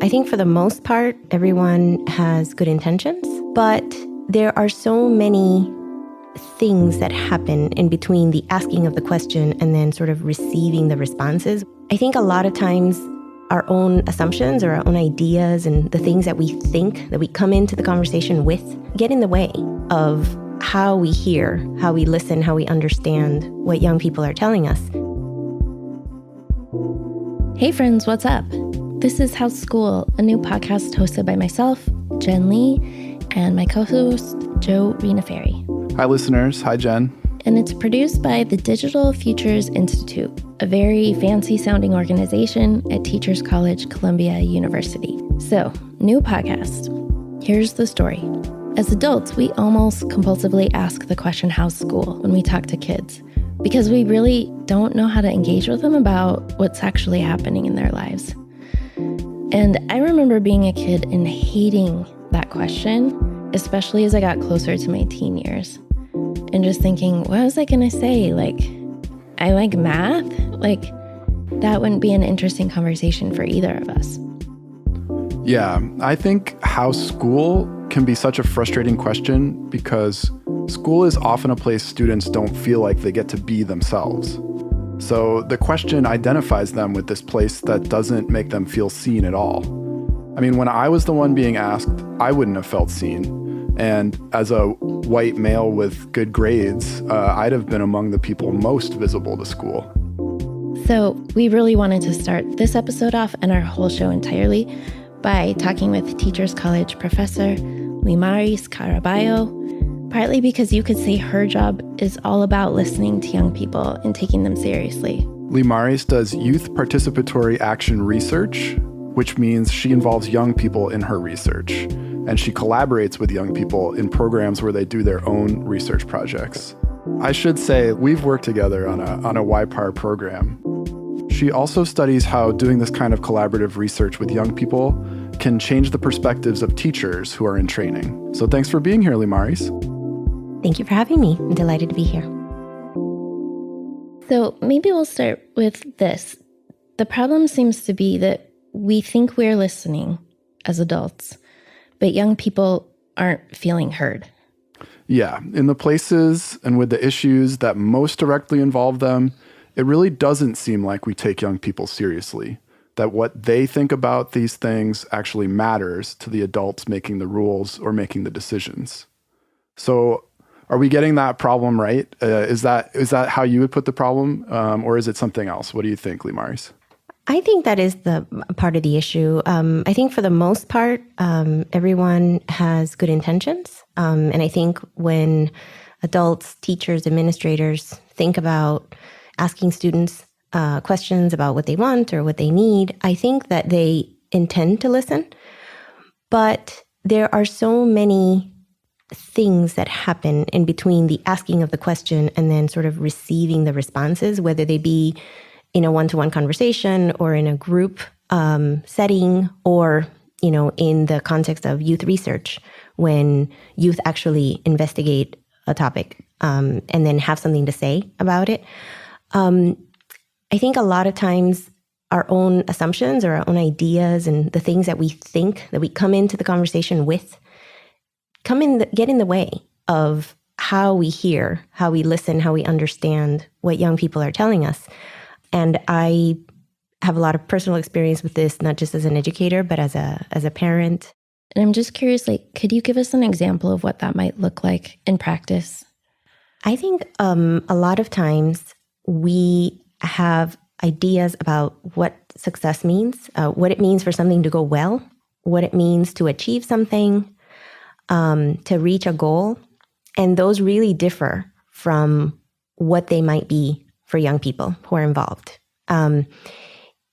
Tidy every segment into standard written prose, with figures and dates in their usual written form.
I think for the most part, everyone has good intentions, but there are so many things that happen in between the asking of the question and then sort of receiving the responses. I think a lot of times our own assumptions or our own ideas and the things that we think that we come into the conversation with get in the way of how we hear, how we listen, how we understand what young people are telling us. Hey friends, what's up? This is How's School, a new podcast hosted by myself, Jen Lee, and my co-host, Joe Rena-Ferry. Hi listeners, hi Jen. And it's produced by the Digital Futures Institute, a very fancy-sounding organization at Teachers College, Columbia University. So, new podcast. Here's the story. As adults, we almost compulsively ask the question, how's school, when we talk to kids, because we really don't know how to engage with them about what's actually happening in their lives. And I remember being a kid and hating that question, especially as I got closer to my teen years. And just thinking, what was I going to say? Like, I like math? Like, that wouldn't be an interesting conversation for either of us. Yeah, I think how school can be such a frustrating question because school is often a place students don't feel like they get to be themselves. So the question identifies them with this place that doesn't make them feel seen at all. I mean, when I was the one being asked, I wouldn't have felt seen. And as a white male with good grades, I'd have been among the people most visible to school. So we really wanted to start this episode off and our whole show entirely by talking with Teachers College Professor Limarys Caraballo, partly because you could say her job is all about listening to young people and taking them seriously. Limarys does youth participatory action research, which means she involves young people in her research. And she collaborates with young people in programs where they do their own research projects. I should say we've worked together on a YPAR program. She also studies how doing this kind of collaborative research with young people can change the perspectives of teachers who are in training. So thanks for being here, Limarys. Thank you for having me. I'm delighted to be here. So maybe we'll start with this. The problem seems to be that we think we're listening as adults, but young people aren't feeling heard. Yeah, in the places and with the issues that most directly involve them, it really doesn't seem like we take young people seriously, that what they think about these things actually matters to the adults making the rules or making the decisions. So are we getting that problem right? Is that how you would put the problem, or is it something else? What do you think, Limarys? I think that is the part of the issue. I think for the most part, everyone has good intentions. And I think when adults, teachers, administrators think about asking students questions about what they want or what they need, I think that they intend to listen. But there are so many things that happen in between the asking of the question and then sort of receiving the responses, whether they be in a one-to-one conversation or in a group setting or, in the context of youth research, when youth actually investigate a topic and then have something to say about it. I think a lot of times our own assumptions or our own ideas and the things that we think that we come into the conversation with get in the way of how we hear, how we listen, how we understand what young people are telling us. And I have a lot of personal experience with this, not just as an educator, but as a parent. And I'm just curious, could you give us an example of what that might look like in practice? I think a lot of times we have ideas about what success means, what it means for something to go well, what it means to achieve something, to reach a goal. And those really differ from what they might be for young people who are involved.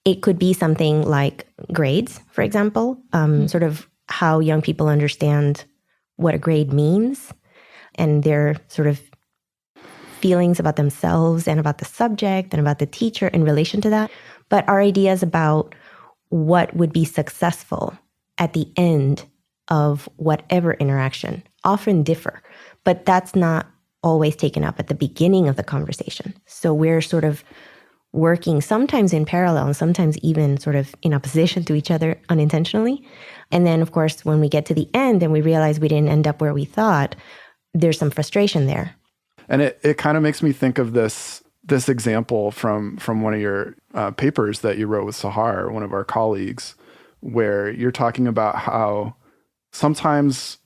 It could be something like grades, for example, sort of how young people understand what a grade means and their sort of feelings about themselves and about the subject and about the teacher in relation to that. But our ideas about what would be successful at the end of whatever interaction often differ. But that's not always taken up at the beginning of the conversation. So we're sort of working sometimes in parallel and sometimes even sort of in opposition to each other unintentionally. And then, of course, when we get to the end and we realize we didn't end up where we thought, there's some frustration there. And it kind of makes me think of this example from one of your papers that you wrote with Sahar, one of our colleagues, where you're talking about how sometimes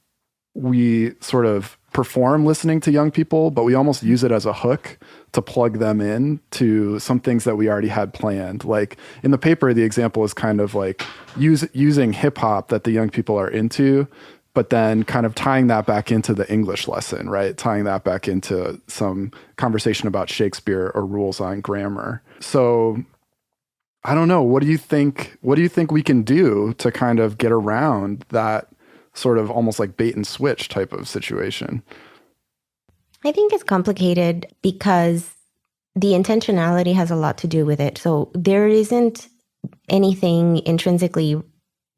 we sort of perform listening to young people, but we almost use it as a hook to plug them in to some things that we already had planned. Like in the paper, the example is kind of like using hip hop that the young people are into, but then kind of tying that back into the English lesson, right? Tying that back into some conversation about Shakespeare or rules on grammar. So I don't know. What do you think we can do to kind of get around that sort of almost like bait and switch type of situation? I think it's complicated because the intentionality has a lot to do with it. So there isn't anything intrinsically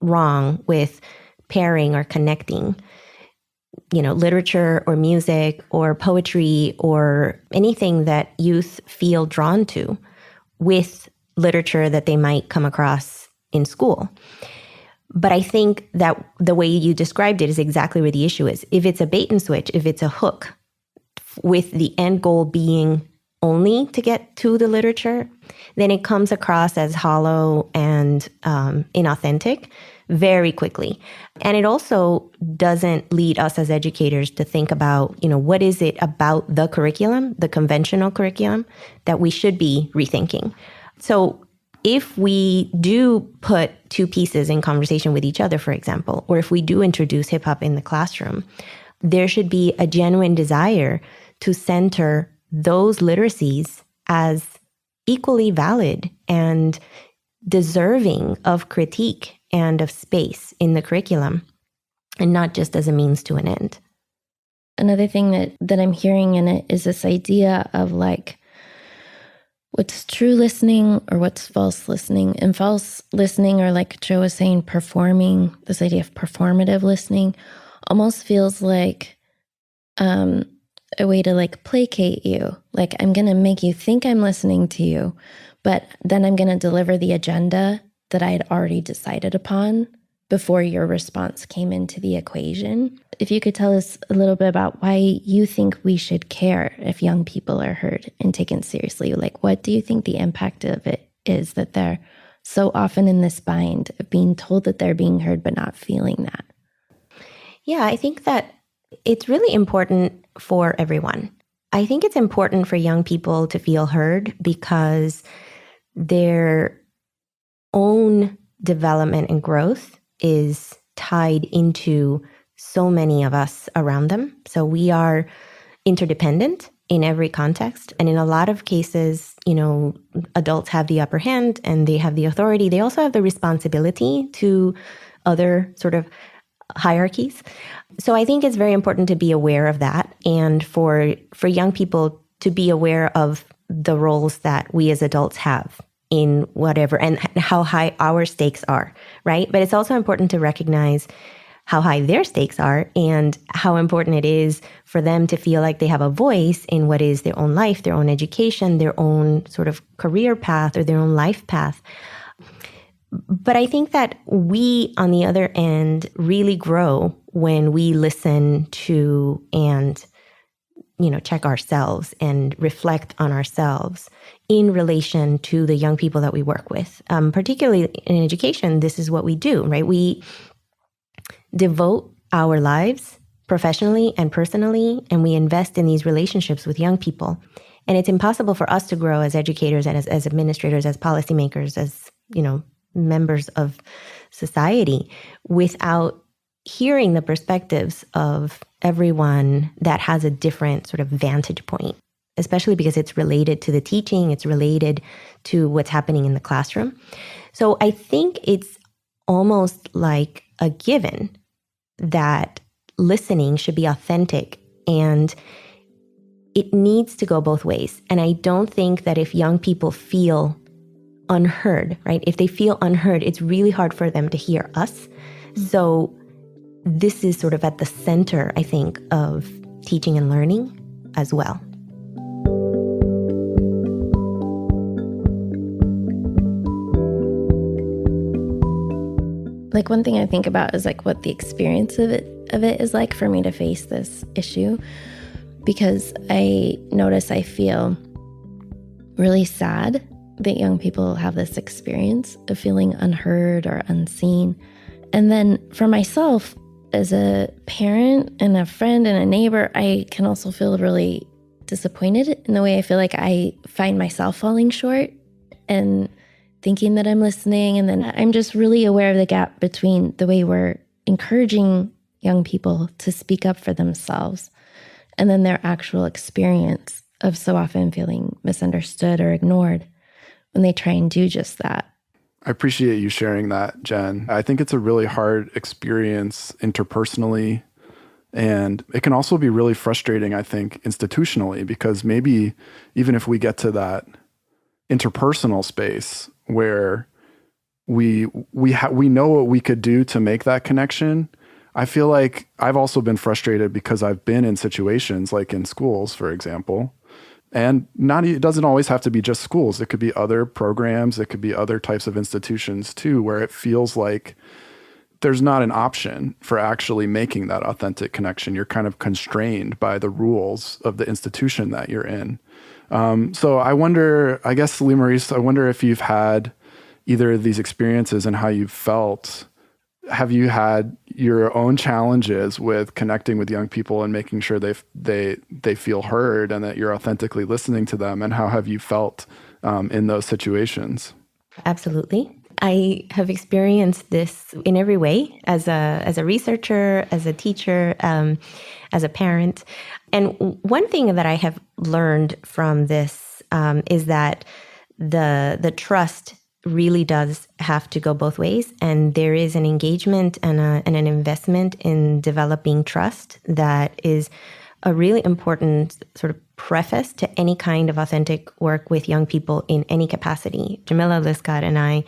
wrong with pairing or connecting, literature or music or poetry or anything that youth feel drawn to with literature that they might come across in school. But I think that the way you described it is exactly where the issue is. If it's a bait and switch, if it's a hook with the end goal being only to get to the literature, then it comes across as hollow and inauthentic very quickly. And it also doesn't lead us as educators to think about, what is it about the curriculum, the conventional curriculum, that we should be rethinking. So if we do put two pieces in conversation with each other, for example, or if we do introduce hip hop in the classroom, there should be a genuine desire to center those literacies as equally valid and deserving of critique and of space in the curriculum, and not just as a means to an end. Another thing that I'm hearing in it is this idea of like, what's true listening or what's false listening. And false listening, or like Joe was saying, performing, this idea of performative listening almost feels like a way to like placate you. Like, I'm going to make you think I'm listening to you, but then I'm going to deliver the agenda that I had already decided upon before your response came into the equation. If you could tell us a little bit about why you think we should care if young people are heard and taken seriously. Like, what do you think the impact of it is that they're so often in this bind of being told that they're being heard but not feeling that? Yeah, I think that it's really important for everyone. I think it's important for young people to feel heard because their own development and growth is tied into so many of us around them. So we are interdependent in every context. And in a lot of cases, adults have the upper hand and they have the authority. They also have the responsibility to other sort of hierarchies. So I think it's very important to be aware of that, and for young people to be aware of the roles that we as adults have in whatever, and how high our stakes are, right? But it's also important to recognize how high their stakes are and how important it is for them to feel like they have a voice in what is their own life, their own education, their own sort of career path or their own life path. But I think that we, on the other end, really grow when we listen to and, check ourselves and reflect on ourselves in relation to the young people that we work with. Particularly in education, this is what we do, right? We devote our lives professionally and personally, and we invest in these relationships with young people. And it's impossible for us to grow as educators and as administrators, as policymakers, as, members of society without hearing the perspectives of everyone that has a different sort of vantage point, especially because it's related to the teaching, it's related to what's happening in the classroom. So I think it's almost like a given that listening should be authentic, and it needs to go both ways. And I don't think that if young people feel unheard, right? If they feel unheard, it's really hard for them to hear us. So this is sort of at the center, I think, of teaching and learning as well. Like one thing I think about is like what the experience of it is like for me to face this issue, because I notice I feel really sad that young people have this experience of feeling unheard or unseen. And then for myself, as a parent and a friend and a neighbor, I can also feel really disappointed in the way I feel like I find myself falling short and thinking that I'm listening. And then I'm just really aware of the gap between the way we're encouraging young people to speak up for themselves and then their actual experience of so often feeling misunderstood or ignored when they try and do just that. I appreciate you sharing that, Jen. I think it's a really hard experience interpersonally, and it can also be really frustrating, I think, institutionally, because maybe even if we get to that interpersonal space where we know what we could do to make that connection, I feel like I've also been frustrated because I've been in situations like in schools, for example. And it doesn't always have to be just schools. It could be other programs. It could be other types of institutions too, where it feels like there's not an option for actually making that authentic connection. You're kind of constrained by the rules of the institution that you're in. So I wonder, I guess, Limarys, I wonder if you've had either of these experiences and how you've felt. Have you had your own challenges with connecting with young people and making sure they feel heard and that you're authentically listening to them? And how have you felt in those situations? Absolutely. I have experienced this in every way, as a researcher, as a teacher, as a parent. And one thing that I have learned from this is that the trust really does have to go both ways. And there is an engagement and an investment in developing trust that is a really important sort of preface to any kind of authentic work with young people in any capacity. Jamila Liscott and I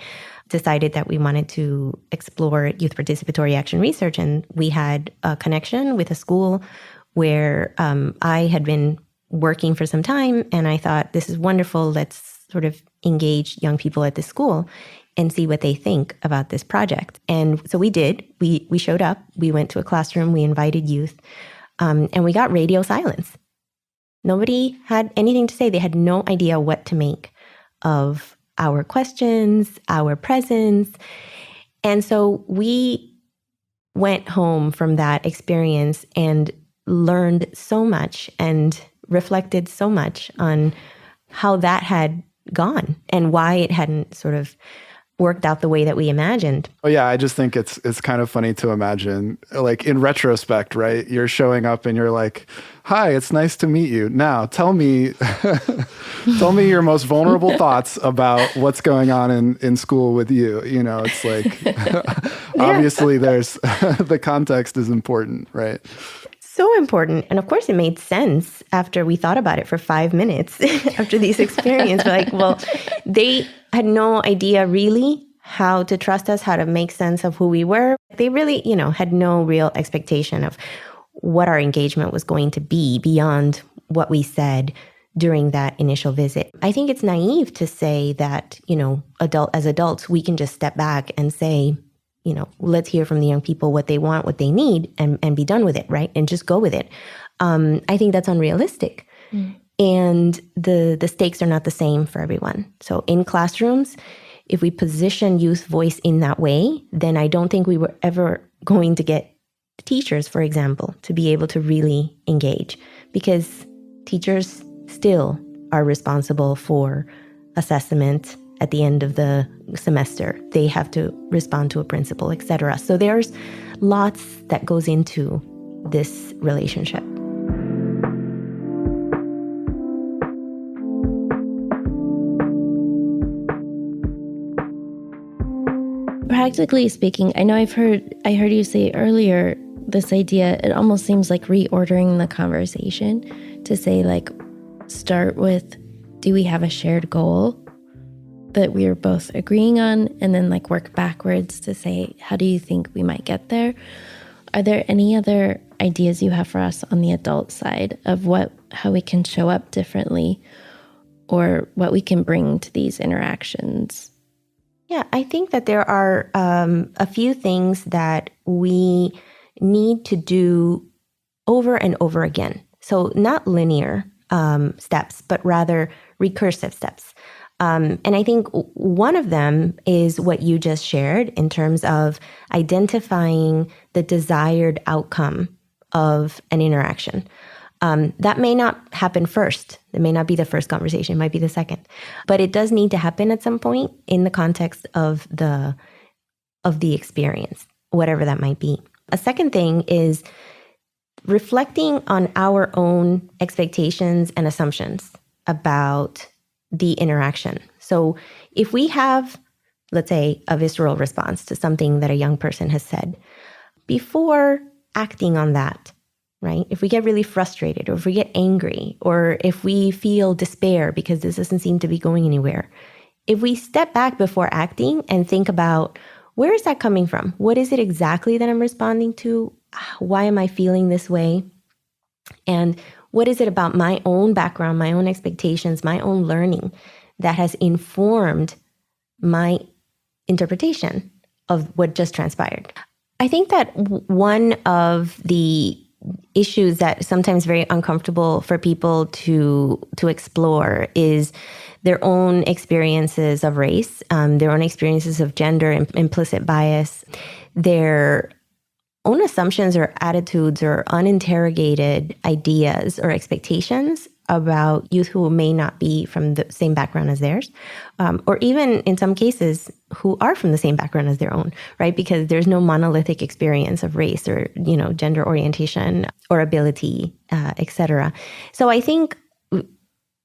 decided that we wanted to explore youth participatory action research, and we had a connection with a school where I had been working for some time, and I thought, this is wonderful, let's sort of engage young people at this school and see what they think about this project. And so we did. We showed up, we went to a classroom, we invited youth, and we got radio silence. Nobody had anything to say. They had no idea what to make of our questions, our presence. And so we went home from that experience and learned so much and reflected so much on how that had gone and why it hadn't sort of worked out the way that we imagined. Oh yeah, I just think it's kind of funny to imagine, like in retrospect, right? You're showing up and you're like, "Hi, it's nice to meet you. Now, tell me your most vulnerable thoughts about what's going on in school with you." You know, it's like obviously there's the context is important, right? So important. And of course, it made sense after we thought about it for 5 minutes after these experiences. We're like, well, they had no idea really how to trust us, how to make sense of who we were. They really, had no real expectation of what our engagement was going to be beyond what we said during that initial visit. I think it's naive to say that, as adults, we can just step back and say, let's hear from the young people what they want, what they need, and be done with it, right? And just go with it. I think that's unrealistic. And the stakes are not the same for everyone. So in classrooms, if we position youth voice in that way, then I don't think we were ever going to get teachers, for example, to be able to really engage, because teachers still are responsible for assessment at the end of the semester. They have to respond to a principal, etc. So there's lots that goes into this relationship. Practically speaking, I know I heard you say earlier this idea, it almost seems like reordering the conversation to say, like, start with, do we have a shared goal that we are both agreeing on, and then like work backwards to say, how do you think we might get there? Are there any other ideas you have for us on the adult side of how we can show up differently or what we can bring to these interactions? Yeah, I think that there are a few things that we need to do over and over again. So not linear steps, but rather recursive steps. And I think one of them is what you just shared in terms of identifying the desired outcome of an interaction. That may not happen first. It may not be the first conversation. It might be the second. But it does need to happen at some point in the context of the experience, whatever that might be. A second thing is reflecting on our own expectations and assumptions about the interaction. So if we have, let's say, a visceral response to something that a young person has said, before acting on that, right? If we get really frustrated, or if we get angry, or if we feel despair because this doesn't seem to be going anywhere, if we step back before acting and think about, where is that coming from? What is it exactly that I'm responding to? Why am I feeling this way? And what is it about my own background, my own expectations, my own learning that has informed my interpretation of what just transpired? I think that one of the issues that sometimes very uncomfortable for people to explore is their own experiences of race, their own experiences of gender, implicit bias, their own assumptions or attitudes or uninterrogated ideas or expectations about youth who may not be from the same background as theirs, or even in some cases who are from the same background as their own, right? Because there's no monolithic experience of race or, gender orientation or ability, et cetera. So I think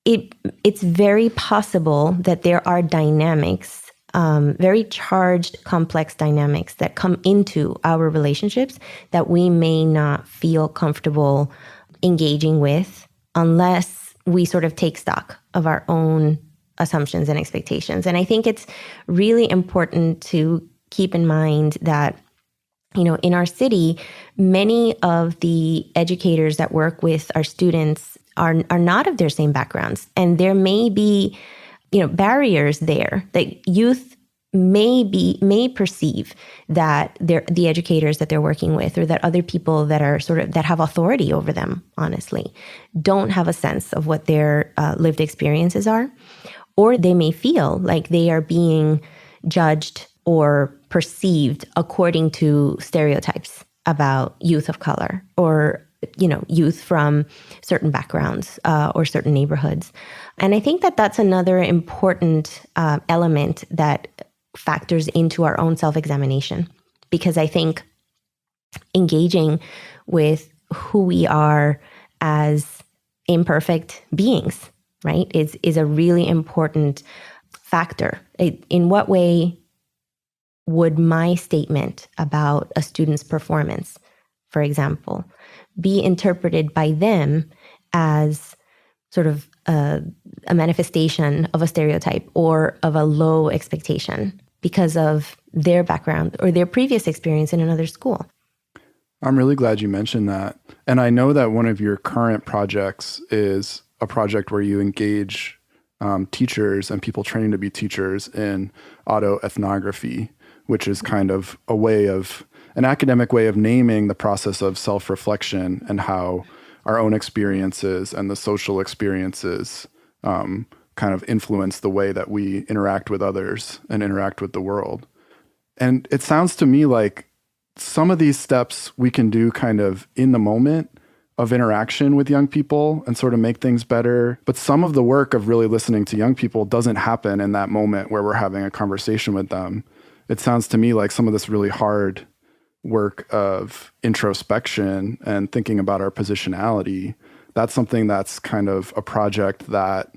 it's very possible that there are dynamics, very charged, complex dynamics that come into our relationships that we may not feel comfortable engaging with unless we sort of take stock of our own assumptions and expectations. And I think it's really important to keep in mind that, in our city, many of the educators that work with our students are not of their same backgrounds. And there may be, barriers there that youth may perceive that the educators that they're working with, or that other people that are that have authority over them, honestly, don't have a sense of what their lived experiences are, or they may feel like they are being judged or perceived according to stereotypes about youth of color, or youth from certain backgrounds or certain neighborhoods. And I think that that's another important element that factors into our own self-examination, because I think engaging with who we are as imperfect beings, right, is a really important factor. In what way would my statement about a student's performance, for example, be interpreted by them as sort of a manifestation of a stereotype or of a low expectation because of their background or their previous experience in another school? I'm really glad you mentioned that. And I know that one of your current projects is a project where you engage teachers and people training to be teachers in autoethnography, which is kind of an academic way of naming the process of self-reflection and how our own experiences and the social experiences kind of influence the way that we interact with others and interact with the world. And it sounds to me like some of these steps we can do kind of in the moment of interaction with young people and sort of make things better. But some of the work of really listening to young people doesn't happen in that moment where we're having a conversation with them. It sounds to me like some of this really hard work of introspection and thinking about our positionality, that's something that's kind of a project that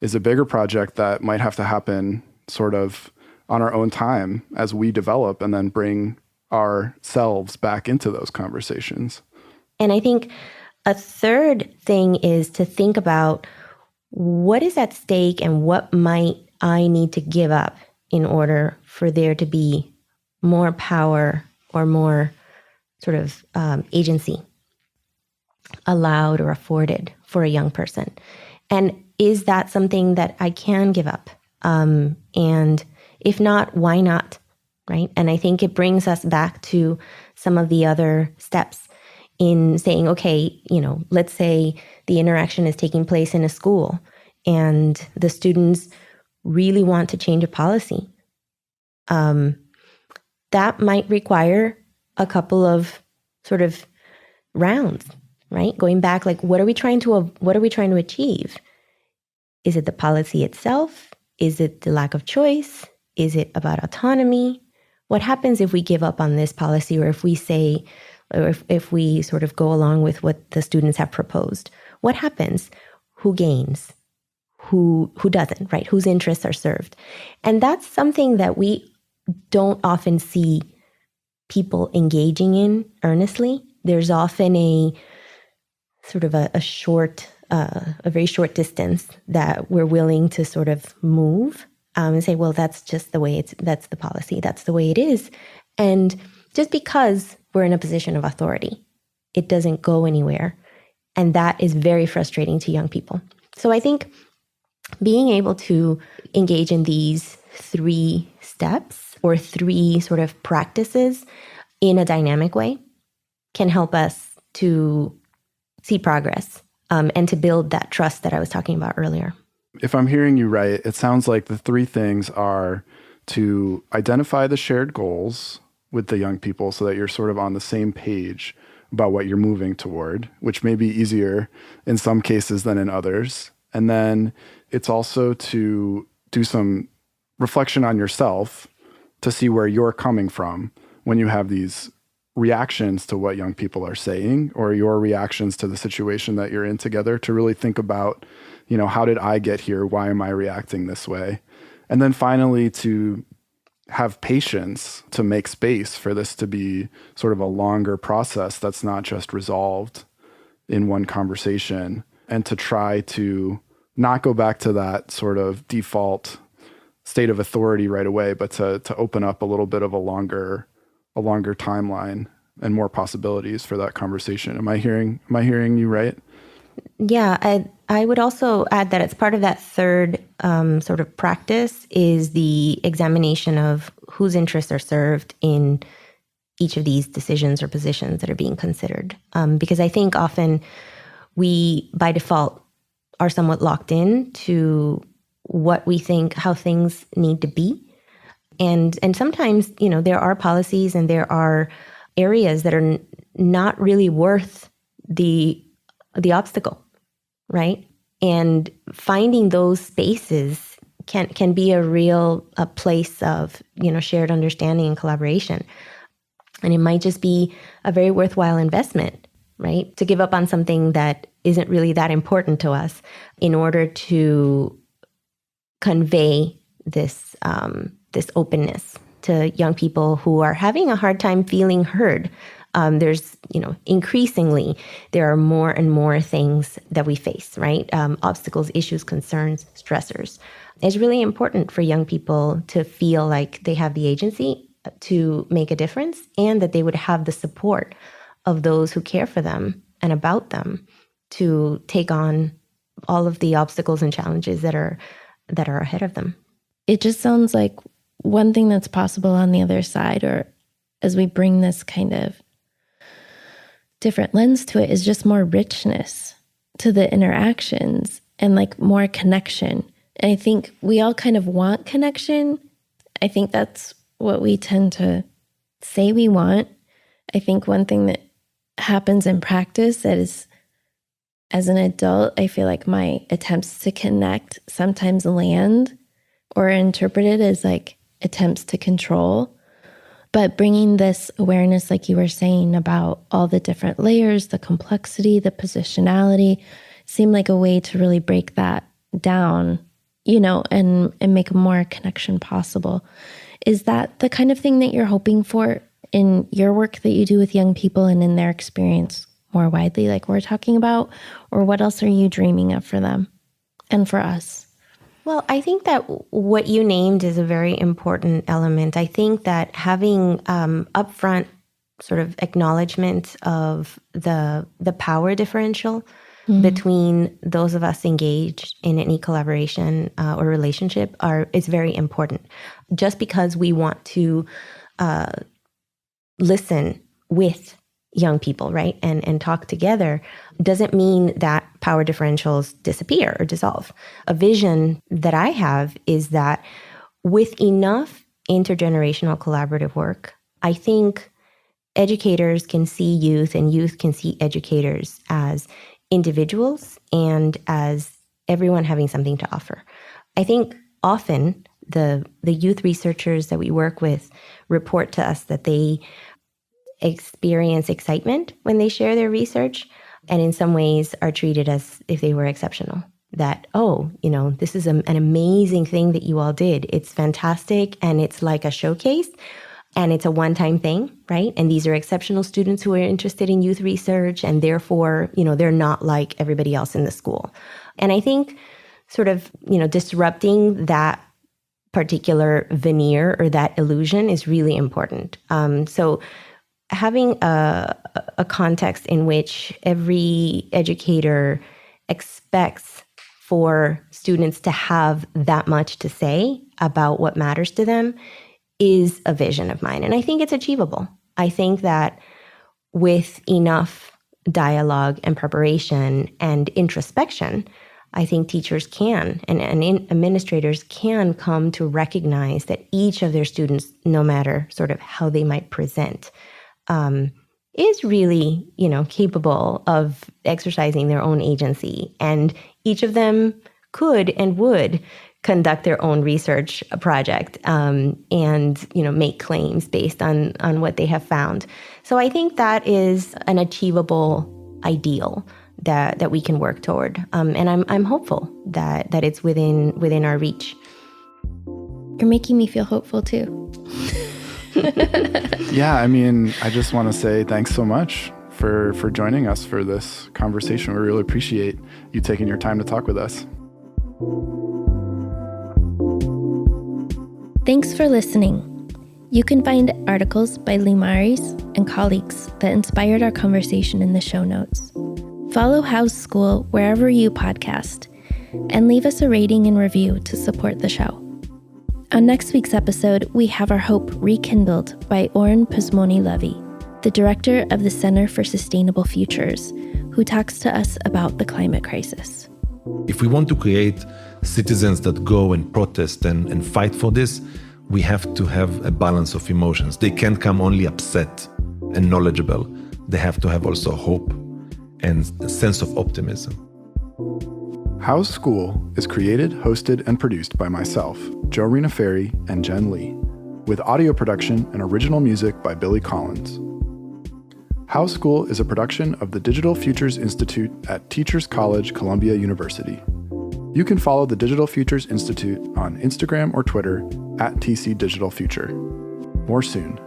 is a bigger project that might have to happen sort of on our own time as we develop and then bring ourselves back into those conversations. And I think a third thing is to think about what is at stake and what might I need to give up in order for there to be more power or more sort of agency allowed or afforded for a young person. And is that something that I can give up? And If not, why not? Right? And I think it brings us back to some of the other steps in saying, okay, let's say the interaction is taking place in a school and the students really want to change a policy. That might require a couple of sort of rounds, right? Going back, like, what are we trying to achieve? Is it the policy itself? Is it the lack of choice? Is it about autonomy? What happens if we give up on this policy, or if we say, or if we sort of go along with what the students have proposed? What happens? Who gains? Who doesn't, right? Whose interests are served? And that's something that we don't often see people engaging in earnestly. There's often a sort of a very short distance that we're willing to sort of move and say, well, that's just the way that's the policy, that's the way it is. And just because we're in a position of authority, it doesn't go anywhere. And that is very frustrating to young people. So I think being able to engage in these 3 steps or 3 sort of practices in a dynamic way can help us to see progress and to build that trust that I was talking about earlier. If I'm hearing you right, it sounds like the 3 things are to identify the shared goals with the young people so that you're sort of on the same page about what you're moving toward, which may be easier in some cases than in others. And then it's also to do some reflection on yourself to see where you're coming from when you have these reactions to what young people are saying, or your reactions to the situation that you're in together, to really think about, how did I get here? Why am I reacting this way? And then finally, to have patience to make space for this to be sort of a longer process that's not just resolved in one conversation, and to try to not go back to that sort of default state of authority right away, but to open up a little bit of a longer timeline and more possibilities for that conversation. Am I hearing you right? Yeah, I would also add that it's part of that 3rd sort of practice is the examination of whose interests are served in each of these decisions or positions that are being considered. Because I think often we, by default, are somewhat locked in to what we think, how things need to be. And sometimes, there are policies and there are areas that are not really worth the obstacle, right? And finding those spaces can be a place of, shared understanding and collaboration. And it might just be a very worthwhile investment, right? To give up on something that isn't really that important to us in order to convey this openness to young people who are having a hard time feeling heard. There's, increasingly, there are more and more things that we face, right? Obstacles, issues, concerns, stressors. It's really important for young people to feel like they have the agency to make a difference, and that they would have the support of those who care for them and about them to take on all of the obstacles and challenges that are ahead of them. It just sounds like one thing that's possible on the other side, or as we bring this kind of different lens to it, is just more richness to the interactions and like more connection. And I think we all kind of want connection. I think that's what we tend to say we want. I think one thing that happens in practice that is, as an adult, I feel like my attempts to connect sometimes land or interpreted as like attempts to control. But bringing this awareness, like you were saying, about all the different layers, the complexity, the positionality, seemed like a way to really break that down, and make more connection possible. Is that the kind of thing that you're hoping for in your work that you do with young people and in their experience more widely, like we're talking about? Or what else are you dreaming of for them and for us? Well, I think that what you named is a very important element. I think that having upfront sort of acknowledgement of the power differential between those of us engaged in any collaboration or relationship is very important. Just because we want to listen with young people, right, and talk together, doesn't mean that power differentials disappear or dissolve. A vision that I have is that with enough intergenerational collaborative work, I think educators can see youth and youth can see educators as individuals and as everyone having something to offer. I think often the youth researchers that we work with report to us that they experience excitement when they share their research, and in some ways are treated as if they were exceptional. That, this is an amazing thing that you all did. It's fantastic, and it's like a showcase, and it's a one-time thing, right? And these are exceptional students who are interested in youth research, and therefore, they're not like everybody else in the school. And I think sort of, disrupting that particular veneer or that illusion is really important. So having a context in which every educator expects for students to have that much to say about what matters to them is a vision of mine. And I think it's achievable. I think that with enough dialogue and preparation and introspection, I think teachers can and administrators can come to recognize that each of their students, no matter sort of how they might present, is really, capable of exercising their own agency. And each of them could and would conduct their own research project and, make claims based on what they have found. So I think that is an achievable ideal that we can work toward. And I'm hopeful that it's within our reach. You're making me feel hopeful too. Yeah, I just want to say thanks so much for joining us for this conversation. We really appreciate you taking your time to talk with us. Thanks for listening. You can find articles by Limarys and colleagues that inspired our conversation in the show notes. Follow House School wherever you podcast, and leave us a rating and review to support the show. On next week's episode, we have our hope rekindled by Oren Pismoni-Levy, the director of the Center for Sustainable Futures, who talks to us about the climate crisis. If we want to create citizens that go and protest and fight for this, we have to have a balance of emotions. They can't come only upset and knowledgeable. They have to have also hope and a sense of optimism. House School is created, hosted, and produced by myself, Joe Rena Ferry, and Jen Lee, with audio production and original music by Billy Collins. House School is a production of the Digital Futures Institute at Teachers College, Columbia University. You can follow the Digital Futures Institute on Instagram or Twitter @TC Digital Future. More soon.